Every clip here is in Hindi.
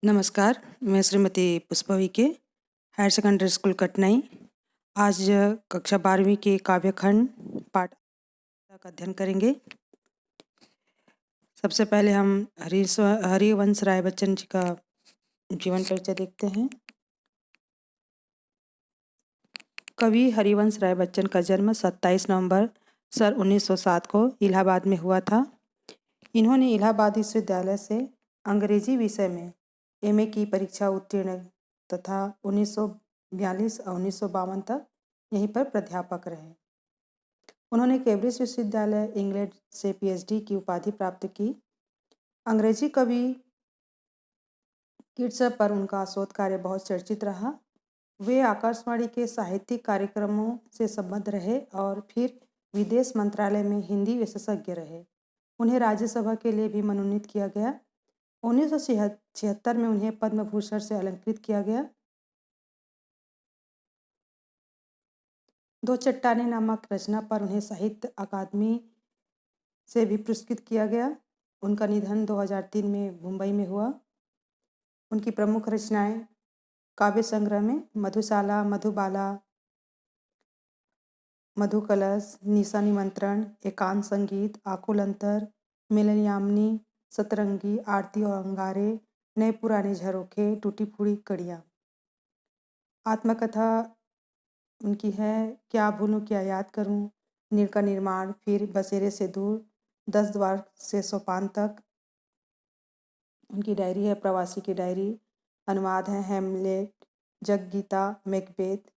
नमस्कार, मैं Shrimati Pushpa Vike, higher secondary school Katnai. आज कक्षा 12वीं के काव्यखंड पाठ का अध्ययन करेंगे। सबसे पहले हम हरिवंश राय बच्चन जी का जीवन परिचय देखते हैं। कवि हरिवंश राय बच्चन का जन्म 27 नवंबर सन 1907 को इलाहाबाद में हुआ था। इन्होंने इलाहाबाद विश्वविद्यालय से अंग्रेजी विषय में एमए की परीक्षा उत्तीर्ण तथा 1942 और 1952 तक यहीं पर प्राध्यापक रहे। उन्होंने कैम्ब्रिज विश्वविद्यालय इंग्लैंड से पीएचडी की उपाधि प्राप्त की। अंग्रेजी कवि किट्स पर उनका शोध कार्य बहुत चर्चित रहा। वे आकाशवाणी के साहित्यिक कार्यक्रमों से संबद्ध रहे और फिर विदेश मंत्रालय में हिंदी विशेषज्ञ रहे। उन्हें राज्यसभा के लिए भी मनोनीत किया गया। 1976 में उन्हें पद्म भूषण से अलंकृत किया गया। दो चट्टानें नामक रचना पर उन्हें साहित्य अकादमी से भी पुरस्कृत किया गया। उनका निधन 2003 में मुंबई में हुआ। उनकी प्रमुख रचनाएं काव्य संग्रह में मधुशाला, मधुबाला, मधुकलश, निशा निमंत्रण, एकांत संगीत, आकुल अंतर, मिलनयामिनी, सतरंगी, आरती और अंगारे, नए पुराने झरोखे, टूटी फूटी कड़ियाँ। आत्मकथा उनकी है क्या भूलूं क्या याद करूं, नीर का निर्माण, फिर बसेरे से दूर, 10 द्वार से सोपान तक। उनकी डायरी है प्रवासी की डायरी। अनुवाद है हेमलेट, जगगीता, मैकबेथ।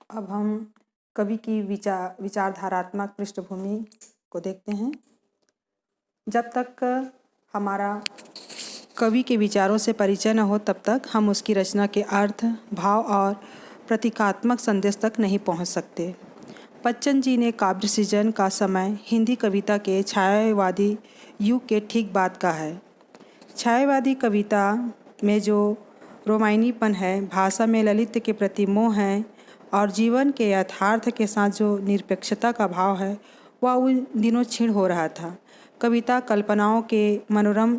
अब हम कवि की विचारधारात्मक पृष्ठभूमि को देखते हैं। जब तक हमारा कवि के विचारों से परिचय न हो तब तक हम उसकी रचना के अर्थ, भाव और प्रतीकात्मक संदेश तक नहीं पहुंच सकते। बच्चन जी ने काव्य सृजन का समय हिंदी कविता के छायावादी युग के ठीक बाद का है। छायावादी कविता में जो रोमाइनीपन है, भाषा में ललित के प्रति मोह है और जीवन के यथार्थ के साथ जो निरपेक्षता का भाव है, वह उन दिनों क्षीण हो रहा था। कविता कल्पनाओं के मनोरम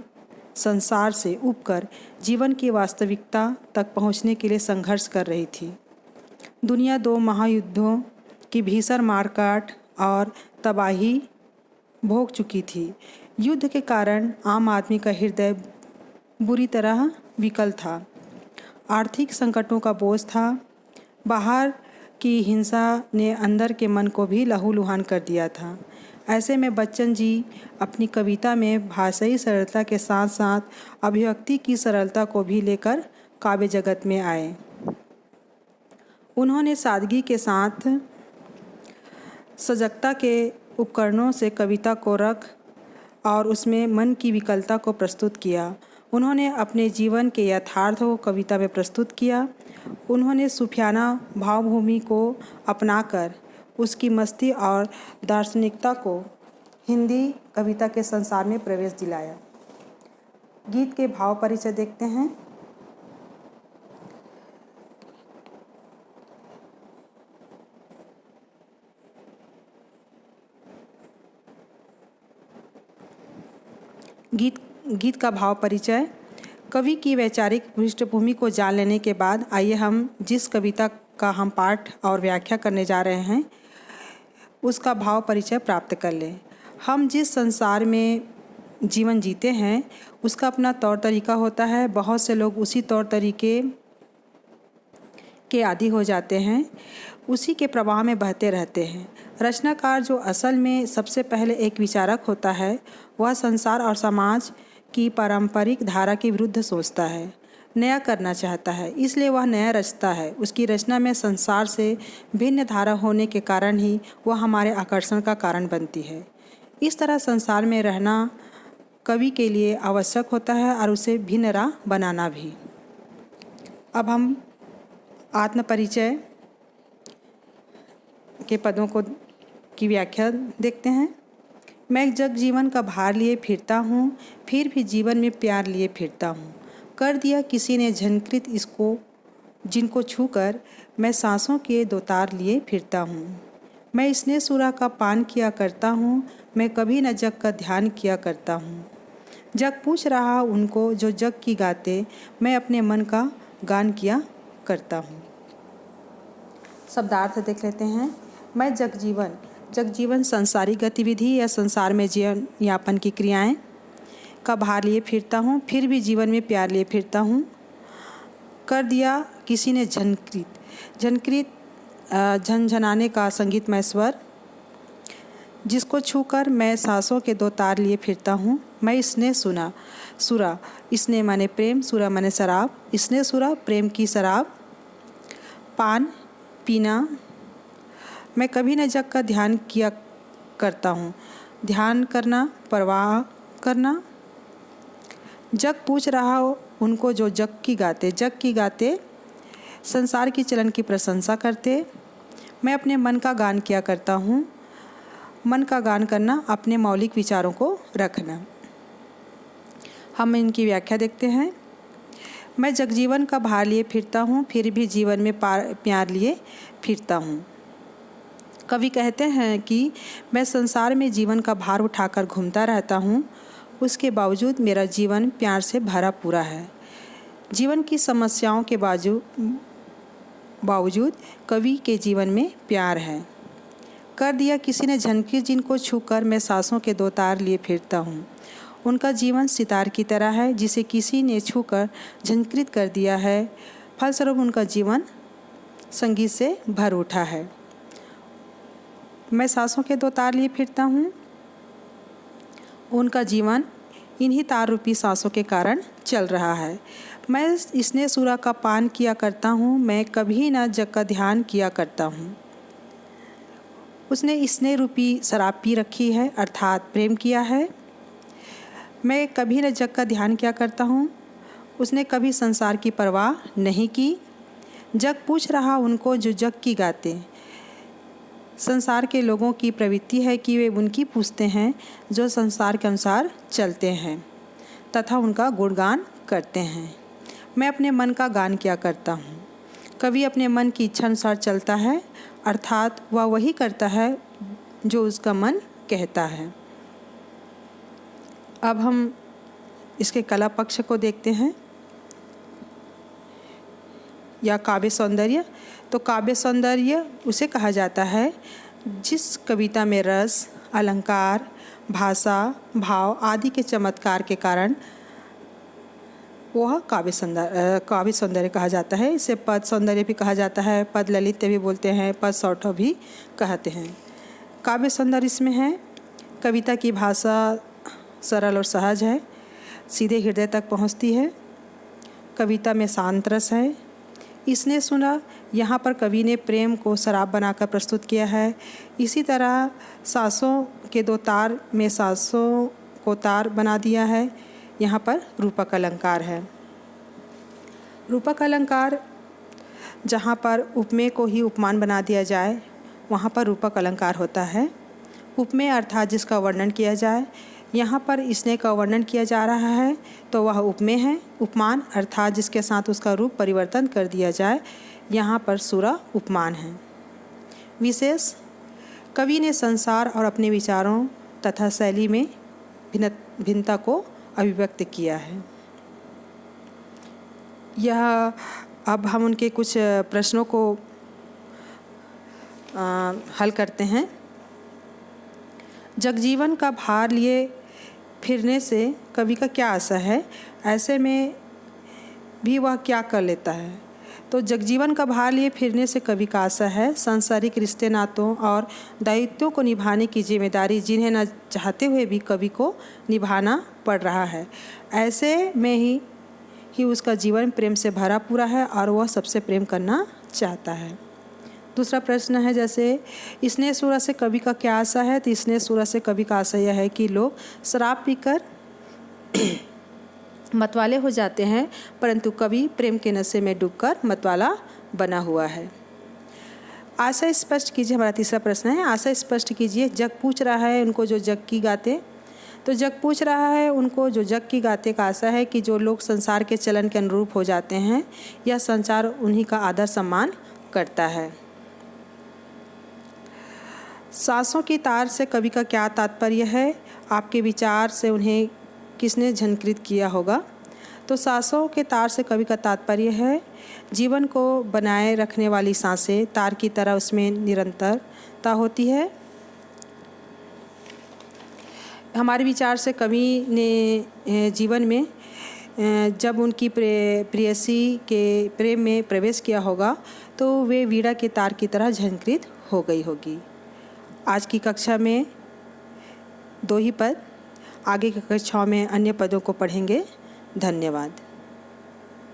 संसार से उबकर जीवन की वास्तविकता तक पहुंचने के लिए संघर्ष कर रही थी। दुनिया 2 महायुद्धों की भीषण मारकाट और तबाही भोग चुकी थी। युद्ध के कारण आम आदमी का हृदय बुरी तरह विकल था। आर्थिक संकटों का बोझ था। बाहर की हिंसा ने अंदर के मन को भी लहूलुहान कर दिया था। ऐसे में बच्चन जी अपनी कविता में भाषाई सरलता के साथ साथ अभिव्यक्ति की सरलता को भी लेकर काव्य जगत में आए। उन्होंने सादगी के साथ सजगता के उपकरणों से कविता को रख और उसमें मन की विकलता को प्रस्तुत किया। उन्होंने अपने जीवन के यथार्थ को कविता में प्रस्तुत किया। उन्होंने सूफियाना भावभूमि को अपनाकर उसकी मस्ती और दार्शनिकता को हिंदी कविता के संसार में प्रवेश दिलाया। गीत के भाव परिचय देखते हैं। गीत का भाव परिचय। कवि की वैचारिक पृष्ठभूमि को जान लेने के बाद आइए हम जिस कविता का हम पाठ और व्याख्या करने जा रहे हैं उसका भाव परिचय प्राप्त कर लें। हम जिस संसार में जीवन जीते हैं उसका अपना तौर तरीका होता है। बहुत से लोग उसी तौर तरीके के आदी हो जाते हैं, उसी के प्रवाह में बहते रहते हैं। रचनाकार जो असल में सबसे पहले एक विचारक होता है, वह संसार और समाज की पारंपरिक धारा के विरुद्ध सोचता है, नया करना चाहता है, इसलिए वह नया रचता है। उसकी रचना में संसार से भिन्न धारा होने के कारण ही वह हमारे आकर्षण का कारण बनती है। इस तरह संसार में रहना कवि के लिए आवश्यक होता है और उसे भिन्न राह बनाना भी। अब हम आत्म परिचय के पदों की व्याख्या देखते हैं। मैं जग जीवन का भार लिए फिरता हूँ, फिर भी जीवन में प्यार लिए फिरता हूँ। कर दिया किसी ने झनकृत इसको जिनको छूकर मैं सांसों के दो तार लिए फिरता हूँ। मैं स्नेह सुरा का पान किया करता हूँ, मैं कभी न जग का ध्यान किया करता हूँ। जग पूछ रहा उनको जो जग की गाते, मैं अपने मन का गान किया करता हूँ। शब्दार्थ देख लेते हैं। मैं जगजीवन संसारिक गतिविधि या संसार में जीवन यापन की क्रियाएं का भार लिए फिरता हूँ, फिर भी जीवन में प्यार लिए फिरता हूँ। कर दिया किसी ने झनकृत झनझनाने का संगीतमय स्वर, जिसको छूकर मैं सांसों के दो तार लिए फिरता हूँ। मैं स्नेह सुरा, स्नेह माने प्रेम, सुरा माने शराब, स्नेह सुरा प्रेम की शराब, पान पीना। मैं कभी न जग का ध्यान किया करता हूँ। ध्यान करना, परवाह करना। जग पूछ रहा हो उनको जो जग की गाते संसार की चलन की प्रशंसा करते। मैं अपने मन का गान किया करता हूँ। मन का गान करना, अपने मौलिक विचारों को रखना। हम इनकी व्याख्या देखते हैं। मैं जगजीवन का भार लिए फिरता हूँ, फिर भी जीवन में प्यार लिए फिरता हूँ। कवि कहते हैं कि मैं संसार में जीवन का भार उठाकर घूमता रहता हूँ, उसके बावजूद मेरा जीवन प्यार से भरा पूरा है। जीवन की समस्याओं के बावजूद कवि के जीवन में प्यार है। कर दिया किसी ने झनकी, जिनको छूकर मैं सांसों के दो तार लिए फिरता हूँ। उनका जीवन सितार की तरह है, जिसे किसी ने छूकर झंकृत कर दिया है। फलस्वरूप उनका जीवन संगीत से भर उठा है। मैं सांसों के दो तार लिए फिरता हूँ। उनका जीवन इन्हीं तार रूपी सांसों के कारण चल रहा है। मैं स्नेह सुरा का पान किया करता हूँ, मैं कभी न जग का ध्यान किया करता हूँ। उसने स्नेह रूपी शराब पी रखी है, अर्थात प्रेम किया है। मैं कभी न जग का ध्यान किया करता हूँ। उसने कभी संसार की परवाह नहीं की। जग पूछ रहा उनको जो जग की गाते। संसार के लोगों की प्रवृत्ति है कि वे उनकी पूछते हैं जो संसार के अनुसार चलते हैं तथा उनका गुणगान करते हैं। मैं अपने मन का गान किया करता हूँ। कवि अपने मन की इच्छा अनुसार चलता है, अर्थात वह वही करता है जो उसका मन कहता है। अब हम इसके कला पक्ष को देखते हैं या काव्य सौंदर्य। तो काव्य सौंदर्य उसे कहा जाता है जिस कविता में रस, अलंकार, भाषा, भाव आदि के चमत्कार के कारण वह काव्य सौंदर्य कहा जाता है। इसे पद सौंदर्य भी कहा जाता है, पद ललित्य भी बोलते हैं, पद सौष्ठव भी कहते हैं। काव्य सौंदर्य इसमें है कविता की भाषा सरल और सहज है, सीधे हृदय तक पहुंचती है। कविता में शांत रस है। इसने सुना, यहाँ पर कवि ने प्रेम को शराब बनाकर प्रस्तुत किया है। इसी तरह सांसों के दो तार में सांसों को तार बना दिया है। यहाँ पर रूपक अलंकार है। रूपक अलंकार जहाँ पर उपमेय को ही उपमान बना दिया जाए वहाँ पर रूपक अलंकार होता है। उपमेय अर्थात जिसका वर्णन किया जाए, यहाँ पर स्नेह का वर्णन किया जा रहा है तो वह उपमेय है। उपमान अर्थात जिसके साथ उसका रूप परिवर्तन कर दिया जाए, यहाँ पर सुरा उपमान है। विशेष कवि ने संसार और अपने विचारों तथा शैली में भिन्नता को अभिव्यक्त किया है। यह अब हम उनके कुछ प्रश्नों को हल करते हैं। जगजीवन का भार लिए फिरने से कवि का क्या आशा है, ऐसे में भी वह क्या कर लेता है। तो जगजीवन का भार लिए फिरने से कवि का आशा है सांसारिक रिश्ते नातों और दायित्वों को निभाने की जिम्मेदारी, जिन्हें न चाहते हुए भी कवि को निभाना पड़ रहा है। ऐसे में ही उसका जीवन प्रेम से भरा पूरा है और वह सबसे प्रेम करना चाहता है। दूसरा प्रश्न है जैसे स्नेह सुरा से कवि का क्या आशा है। तो स्नेह सुरा से कवि का आशा यह है कि लोग शराब पीकर मतवाले हो जाते हैं, परंतु कवि प्रेम के नशे में डूबकर मतवाला बना हुआ है। आशा स्पष्ट कीजिए, हमारा तीसरा प्रश्न है। आशा स्पष्ट कीजिए। जग पूछ रहा है उनको जो जग की गाते तो जग पूछ रहा है उनको, जो जग की गाते का आशा है कि जो लोग संसार के चलन के अनुरूप हो जाते हैं, यह संसार उन्हीं का आदर सम्मान करता है। सांसों की तार से कवि का क्या तात्पर्य है? आपके विचार से उन्हें किसने झंकृत किया होगा? तो सांसों के तार से कवि का तात्पर्य है जीवन को बनाए रखने वाली सांसें, तार की तरह उसमें निरंतरता होती है। हमारे विचार से कवि ने जीवन में जब उनकी प्रेयसी के प्रेम में प्रवेश किया होगा तो वे वीणा के तार की तरह झंकृत हो गई होगी। आज की कक्षा में 2 ही पद, आगे की कक्षाओं में अन्य पदों को पढ़ेंगे। धन्यवाद।